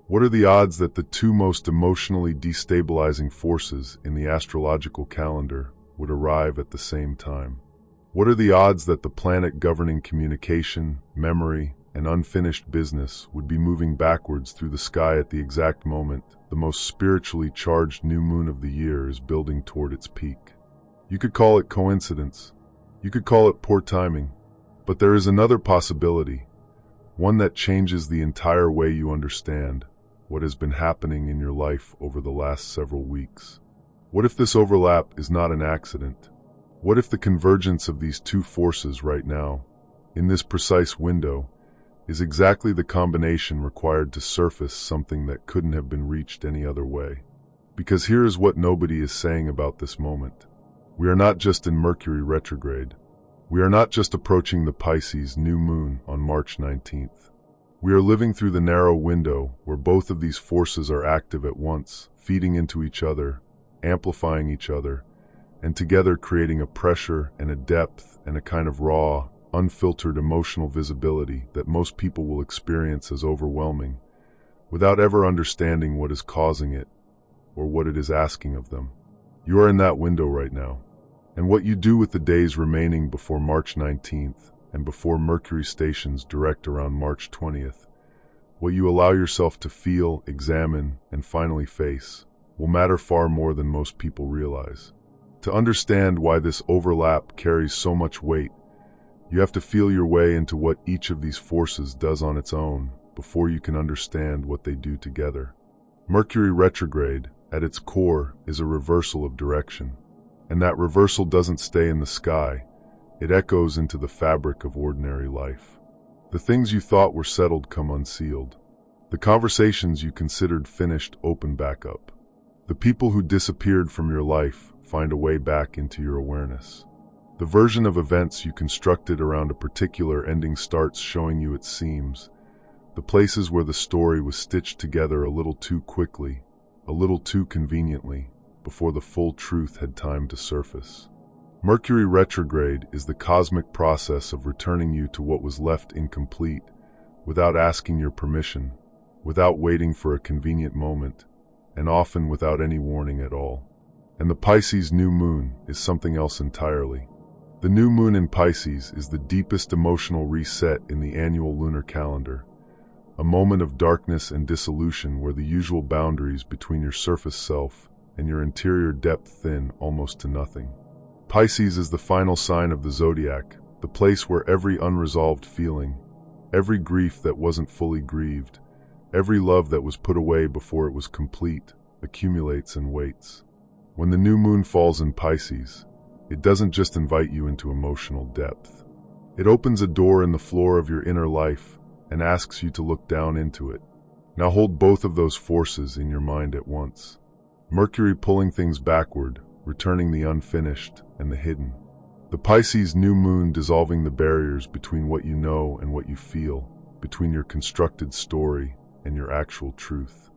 What are the odds that the two most emotionally destabilizing forces in the astrological calendar would arrive at the same time? What are the odds that the planet governing communication, memory, and unfinished business would be moving backwards through the sky at the exact moment the most spiritually charged new moon of the year is building toward its peak? You could call it coincidence. You could call it poor timing. But there is another possibility, one that changes the entire way you understand what has been happening in your life over the last several weeks. What if this overlap is not an accident? What if the convergence of these two forces right now, in this precise window, is exactly the combination required to surface something that couldn't have been reached any other way? Because here is what nobody is saying about this moment. We are not just in Mercury retrograde. We are not just approaching the Pisces new moon on March 19th. We are living through the narrow window where both of these forces are active at once, feeding into each other, amplifying each other, and together creating a pressure and a depth and a kind of raw, unfiltered emotional visibility that most people will experience as overwhelming, without ever understanding what is causing it or what it is asking of them. You are in that window right now. And what you do with the days remaining before March 19th and before Mercury stations direct around March 20th, what you allow yourself to feel, examine, and finally face, will matter far more than most people realize. To understand why this overlap carries so much weight, you have to feel your way into what each of these forces does on its own before you can understand what they do together. Mercury retrograde, at its core, is a reversal of direction. And that reversal doesn't stay in the sky, it echoes into the fabric of ordinary life. The things you thought were settled come unsealed. The conversations you considered finished open back up. The people who disappeared from your life find a way back into your awareness. The version of events you constructed around a particular ending starts showing you its seams, the places where the story was stitched together a little too quickly, a little too conveniently, before the full truth had time to surface. Mercury retrograde is the cosmic process of returning you to what was left incomplete, without asking your permission, without waiting for a convenient moment, and often without any warning at all. And the Pisces new moon is something else entirely. The new moon in Pisces is the deepest emotional reset in the annual lunar calendar, a moment of darkness and dissolution where the usual boundaries between your surface self and your interior depth thin almost to nothing. Pisces is the final sign of the zodiac, the place where every unresolved feeling, every grief that wasn't fully grieved, every love that was put away before it was complete, accumulates and waits. When the new moon falls in Pisces, it doesn't just invite you into emotional depth. It opens a door in the floor of your inner life and asks you to look down into it. Now hold both of those forces in your mind at once. Mercury pulling things backward, returning the unfinished and the hidden. The Pisces new moon dissolving the barriers between what you know and what you feel, between your constructed story and your actual truth.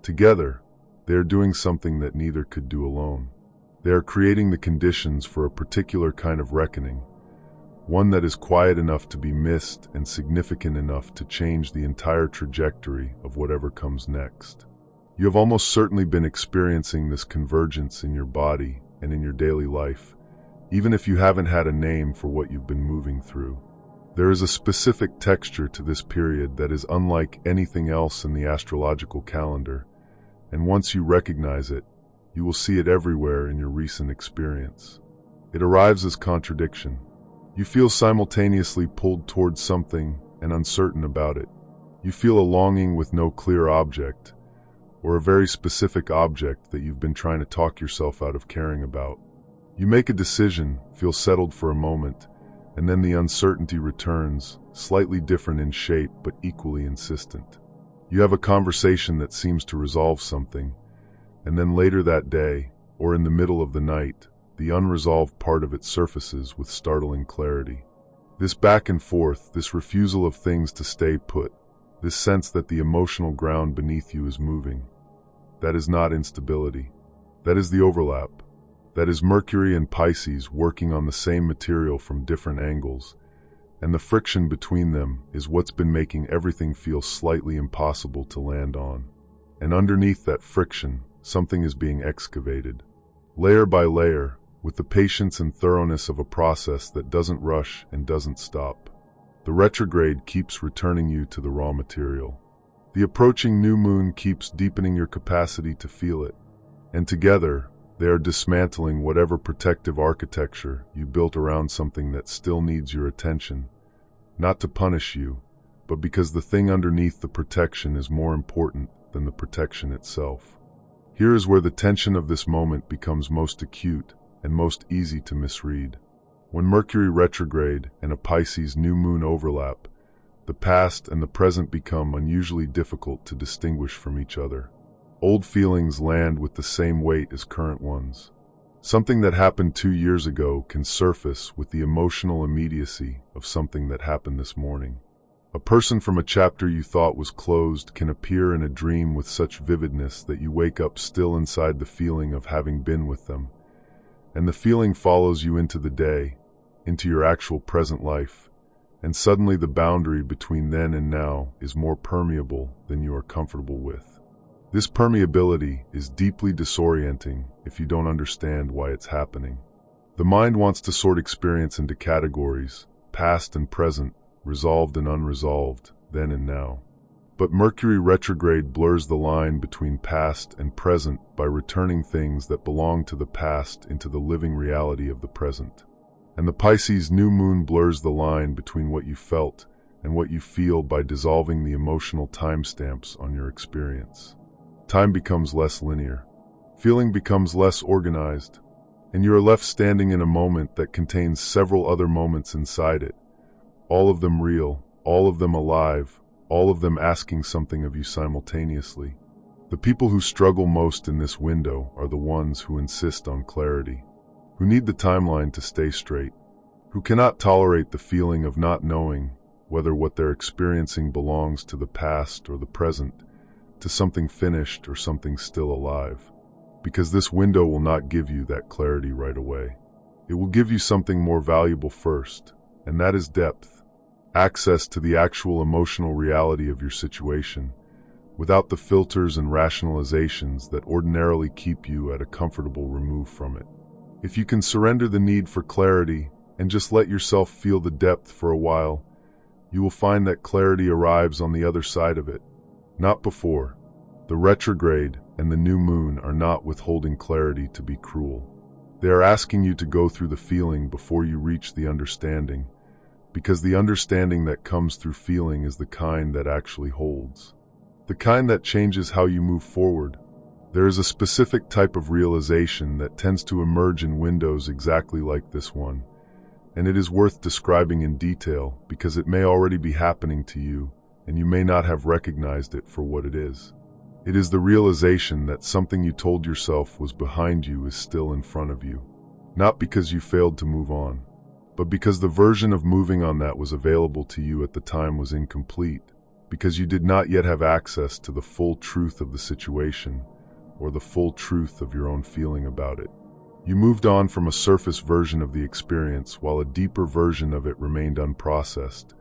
Together, they are doing something that neither could do alone. They are creating the conditions for a particular kind of reckoning, one that is quiet enough to be missed and significant enough to change the entire trajectory of whatever comes next. You have almost certainly been experiencing this convergence in your body and in your daily life, even if you haven't had a name for what you've been moving through. There is a specific texture to this period that is unlike anything else in the astrological calendar, and once you recognize it, you will see it everywhere in your recent experience. It arrives as contradiction. You feel simultaneously pulled towards something and uncertain about it. You feel a longing with no clear object, or a very specific object that you've been trying to talk yourself out of caring about. You make a decision, feel settled for a moment, and then the uncertainty returns, slightly different in shape but equally insistent. You have a conversation that seems to resolve something, and then later that day, or in the middle of the night, the unresolved part of it surfaces with startling clarity. This back and forth, this refusal of things to stay put, this sense that the emotional ground beneath you is moving, that is not instability. That is the overlap. That is Mercury and Pisces working on the same material from different angles, and the friction between them is what's been making everything feel slightly impossible to land on. And underneath that friction, something is being excavated. Layer by layer, with the patience and thoroughness of a process that doesn't rush and doesn't stop. The retrograde keeps returning you to the raw material. The approaching new moon keeps deepening your capacity to feel it. And together, they are dismantling whatever protective architecture you built around something that still needs your attention. Not to punish you, but because the thing underneath the protection is more important than the protection itself. Here is where the tension of this moment becomes most acute and most easy to misread. When Mercury retrograde and a Pisces new moon overlap, the past and the present become unusually difficult to distinguish from each other. Old feelings land with the same weight as current ones. Something that happened 2 years ago can surface with the emotional immediacy of something that happened this morning. A person from a chapter you thought was closed can appear in a dream with such vividness that you wake up still inside the feeling of having been with them. And the feeling follows you into the day, into your actual present life, and suddenly the boundary between then and now is more permeable than you are comfortable with. This permeability is deeply disorienting if you don't understand why it's happening. The mind wants to sort experience into categories, past and present, resolved and unresolved, then and now. But Mercury retrograde blurs the line between past and present by returning things that belong to the past into the living reality of the present. And the Pisces new moon blurs the line between what you felt and what you feel by dissolving the emotional timestamps on your experience. Time becomes less linear. Feeling becomes less organized, and you are left standing in a moment that contains several other moments inside it. All of them real, all of them alive, all of them asking something of you simultaneously. The people who struggle most in this window are the ones who insist on clarity, who need the timeline to stay straight, who cannot tolerate the feeling of not knowing whether what they're experiencing belongs to the past or the present, to something finished or something still alive. Because this window will not give you that clarity right away. It will give you something more valuable first, and that is depth. Access to the actual emotional reality of your situation, without the filters and rationalizations that ordinarily keep you at a comfortable remove from it. If you can surrender the need for clarity and just let yourself feel the depth for a while, you will find that clarity arrives on the other side of it, not before. The retrograde and the new moon are not withholding clarity to be cruel. They are asking you to go through the feeling before you reach the understanding, because the understanding that comes through feeling is the kind that actually holds. The kind that changes how you move forward. There is a specific type of realization that tends to emerge in windows exactly like this one, and it is worth describing in detail because it may already be happening to you, and you may not have recognized it for what it is. It is the realization that something you told yourself was behind you is still in front of you, not because you failed to move on, but because the version of moving on that was available to you at the time was incomplete, because you did not yet have access to the full truth of the situation, or the full truth of your own feeling about it. You moved on from a surface version of the experience while a deeper version of it remained unprocessed,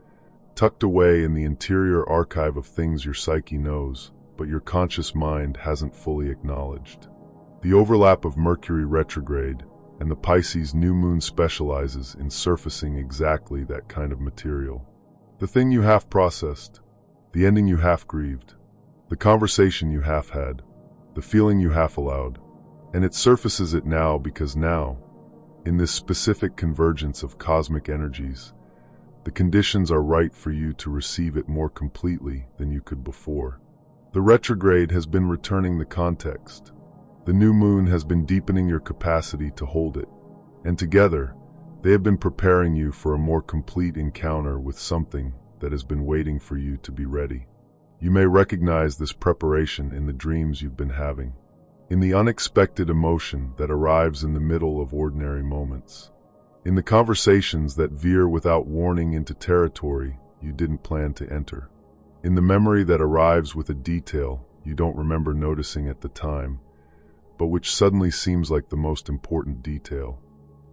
tucked away in the interior archive of things your psyche knows, but your conscious mind hasn't fully acknowledged. The overlap of Mercury retrograde and the Pisces new moon specializes in surfacing exactly that kind of material. The thing you half processed, the ending you half grieved, the conversation you half had, the feeling you half allowed. And it surfaces it now because now, in this specific convergence of cosmic energies, the conditions are right for you to receive it more completely than you could before. The retrograde has been returning the context. The new moon has been deepening your capacity to hold it, and together, they have been preparing you for a more complete encounter with something that has been waiting for you to be ready. You may recognize this preparation in the dreams you've been having, in the unexpected emotion that arrives in the middle of ordinary moments, in the conversations that veer without warning into territory you didn't plan to enter, in the memory that arrives with a detail you don't remember noticing at the time, but which suddenly seems like the most important detail,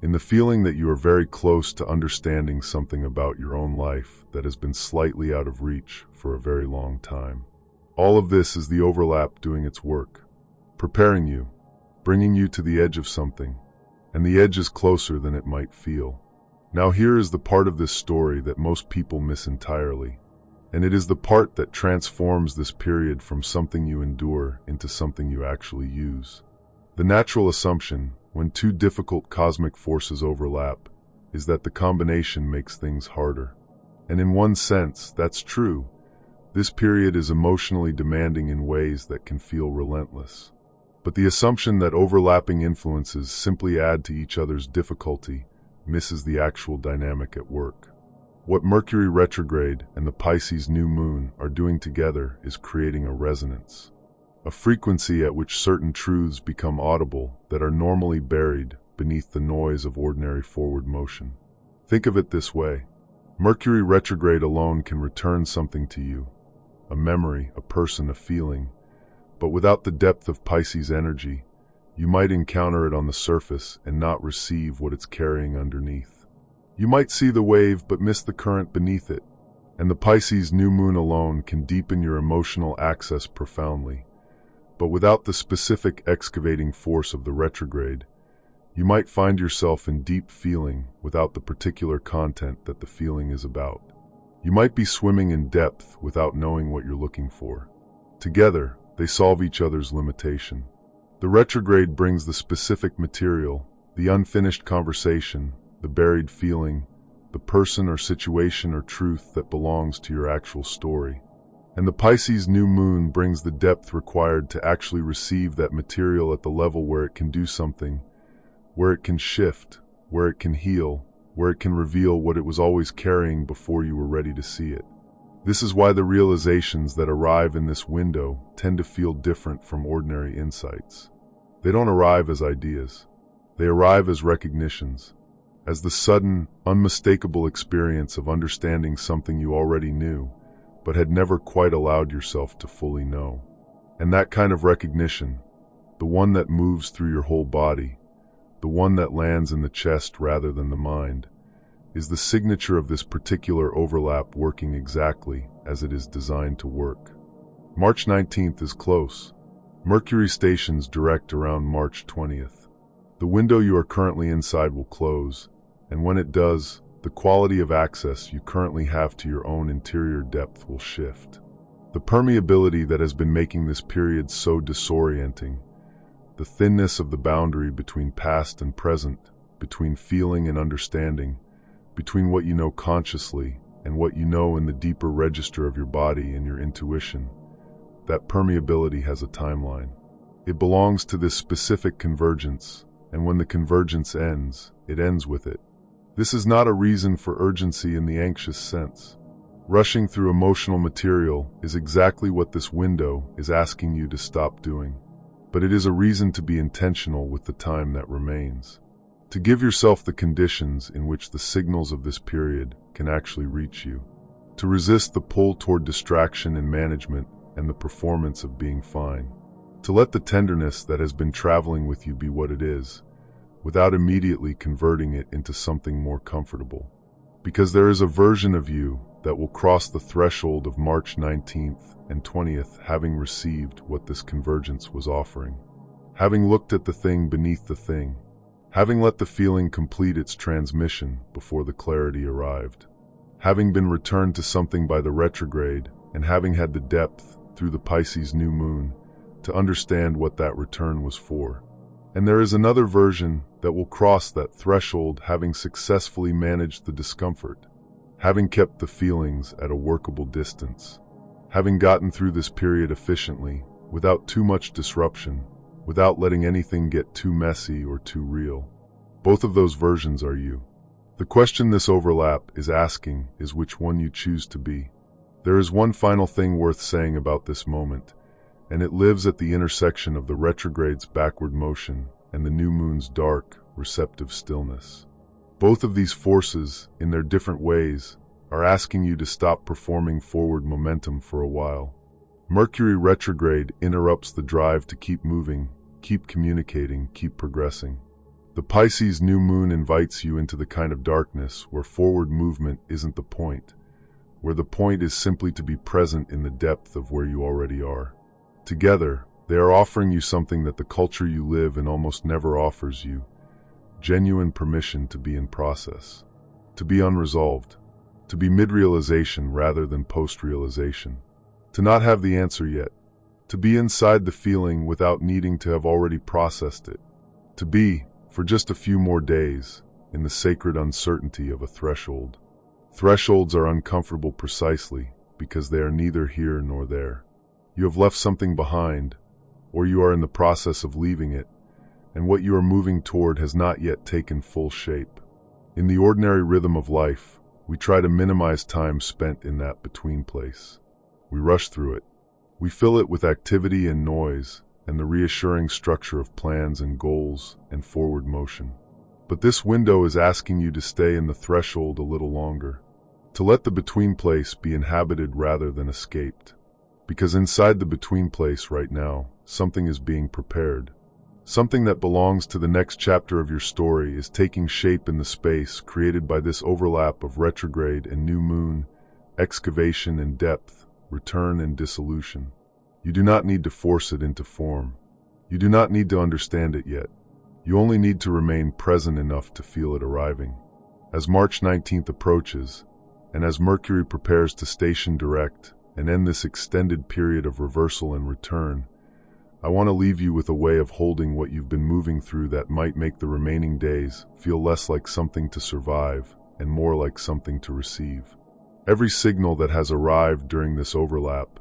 in the feeling that you are very close to understanding something about your own life that has been slightly out of reach for a very long time. All of this is the overlap doing its work, preparing you, bringing you to the edge of something, and the edge is closer than it might feel. Now here is the part of this story that most people miss entirely, and it is the part that transforms this period from something you endure into something you actually use. The natural assumption, when two difficult cosmic forces overlap, is that the combination makes things harder. And in one sense, that's true. This period is emotionally demanding in ways that can feel relentless. But the assumption that overlapping influences simply add to each other's difficulty misses the actual dynamic at work. What Mercury retrograde and the Pisces new moon are doing together is creating a resonance, a frequency at which certain truths become audible that are normally buried beneath the noise of ordinary forward motion. Think of it this way. Mercury retrograde alone can return something to you, a memory, a person, a feeling, but without the depth of Pisces energy, you might encounter it on the surface and not receive what it's carrying underneath. You might see the wave but miss the current beneath it, and the Pisces new moon alone can deepen your emotional access profoundly. But without the specific excavating force of the retrograde, you might find yourself in deep feeling without the particular content that the feeling is about. You might be swimming in depth without knowing what you're looking for. Together, they solve each other's limitation. The retrograde brings the specific material, the unfinished conversation, the buried feeling, the person or situation or truth that belongs to your actual story. And the Pisces new moon brings the depth required to actually receive that material at the level where it can do something, where it can shift, where it can heal, where it can reveal what it was always carrying before you were ready to see it. This is why the realizations that arrive in this window tend to feel different from ordinary insights. They don't arrive as ideas. They arrive as recognitions, as the sudden, unmistakable experience of understanding something you already knew, but had never quite allowed yourself to fully know. And that kind of recognition, the one that moves through your whole body, the one that lands in the chest rather than the mind, is the signature of this particular overlap working exactly as it is designed to work. March 19th is close. Mercury stations direct around March 20th. The window you are currently inside will close, and when it does, the quality of access you currently have to your own interior depth will shift. The permeability that has been making this period so disorienting, the thinness of the boundary between past and present, between feeling and understanding, between what you know consciously and what you know in the deeper register of your body and your intuition, that permeability has a timeline. It belongs to this specific convergence, and when the convergence ends, it ends with it. This is not a reason for urgency in the anxious sense. Rushing through emotional material is exactly what this window is asking you to stop doing. But it is a reason to be intentional with the time that remains. To give yourself the conditions in which the signals of this period can actually reach you. To resist the pull toward distraction and management and the performance of being fine. To let the tenderness that has been traveling with you be what it is, without immediately converting it into something more comfortable. Because there is a version of you that will cross the threshold of March 19th and 20th having received what this convergence was offering. Having looked at the thing beneath the thing. Having let the feeling complete its transmission before the clarity arrived. Having been returned to something by the retrograde and having had the depth, through the Pisces new moon, to understand what that return was for. And there is another version that will cross that threshold having successfully managed the discomfort, having kept the feelings at a workable distance, having gotten through this period efficiently, without too much disruption, without letting anything get too messy or too real. Both of those versions are you. The question this overlap is asking is which one you choose to be. There is one final thing worth saying about this moment, and it lives at the intersection of the retrograde's backward motion and the new moon's dark, receptive stillness. Both of these forces, in their different ways, are asking you to stop performing forward momentum for a while. Mercury retrograde interrupts the drive to keep moving, keep communicating, keep progressing. The Pisces new moon invites you into the kind of darkness where forward movement isn't the point, where the point is simply to be present in the depth of where you already are. Together, they are offering you something that the culture you live in almost never offers you: genuine permission to be in process, to be unresolved, to be mid-realization rather than post-realization, to not have the answer yet, to be inside the feeling without needing to have already processed it, to be, for just a few more days, in the sacred uncertainty of a threshold. Thresholds are uncomfortable precisely because they are neither here nor there. You have left something behind, or you are in the process of leaving it, and what you are moving toward has not yet taken full shape. In the ordinary rhythm of life, we try to minimize time spent in that between place. We rush through it. We fill it with activity and noise, and the reassuring structure of plans and goals and forward motion. But this window is asking you to stay in the threshold a little longer, to let the between place be inhabited rather than escaped. Because inside the between place right now, something is being prepared. Something that belongs to the next chapter of your story is taking shape in the space created by this overlap of retrograde and new moon, excavation and depth, return and dissolution. You do not need to force it into form. You do not need to understand it yet. You only need to remain present enough to feel it arriving. As March 19th approaches, and as Mercury prepares to station direct and end this extended period of reversal and return, I want to leave you with a way of holding what you've been moving through that might make the remaining days feel less like something to survive and more like something to receive. Every signal that has arrived during this overlap,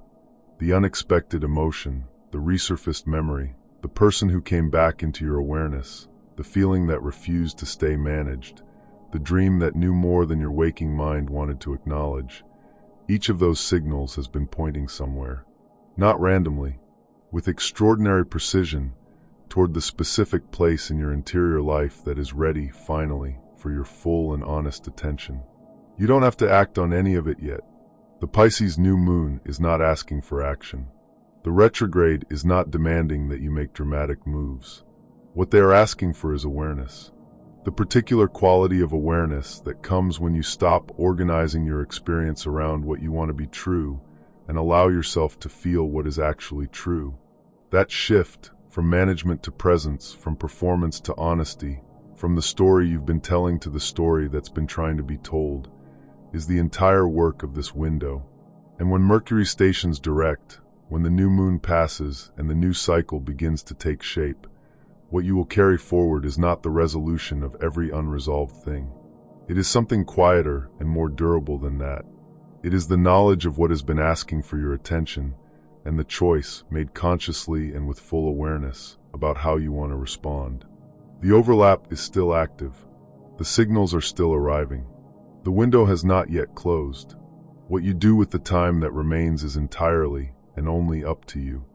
the unexpected emotion, the resurfaced memory, the person who came back into your awareness, the feeling that refused to stay managed, the dream that knew more than your waking mind wanted to acknowledge, each of those signals has been pointing somewhere, not randomly, with extraordinary precision, toward the specific place in your interior life that is ready, finally, for your full and honest attention. You don't have to act on any of it yet. The Pisces new moon is not asking for action. The retrograde is not demanding that you make dramatic moves. What they are asking for is awareness. The particular quality of awareness that comes when you stop organizing your experience around what you want to be true and allow yourself to feel what is actually true. That shift, from management to presence, from performance to honesty, from the story you've been telling to the story that's been trying to be told, is the entire work of this window. And when Mercury stations direct, when the new moon passes and the new cycle begins to take shape, what you will carry forward is not the resolution of every unresolved thing. It is something quieter and more durable than that. It is the knowledge of what has been asking for your attention and the choice, made consciously and with full awareness, about how you want to respond. The overlap is still active. The signals are still arriving. The window has not yet closed. What you do with the time that remains is entirely and only up to you.